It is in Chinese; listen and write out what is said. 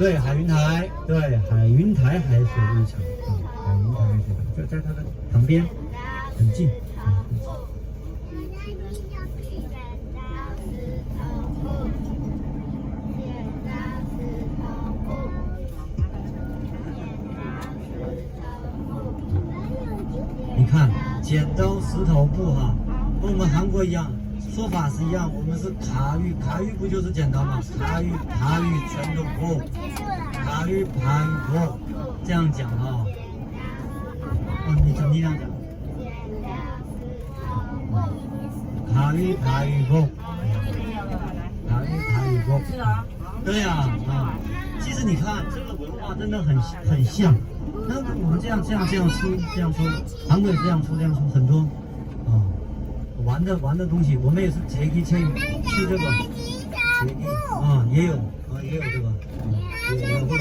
对，海云台，对，海云台海水浴场，海云台海水浴场就在它的旁边，很近。你看，剪刀石头布哈，跟我们韩国一样，说法是一样。我们是卡玉，卡玉不就是剪刀吗？卡玉全都布，卡玉布，这样讲啊。你这样讲。卡玉布，卡玉布。对呀，其实你看这个文化真的很像。那我们这样出，韩国也这样出，很多玩的东西，我们也是节气去这个节气也有这个。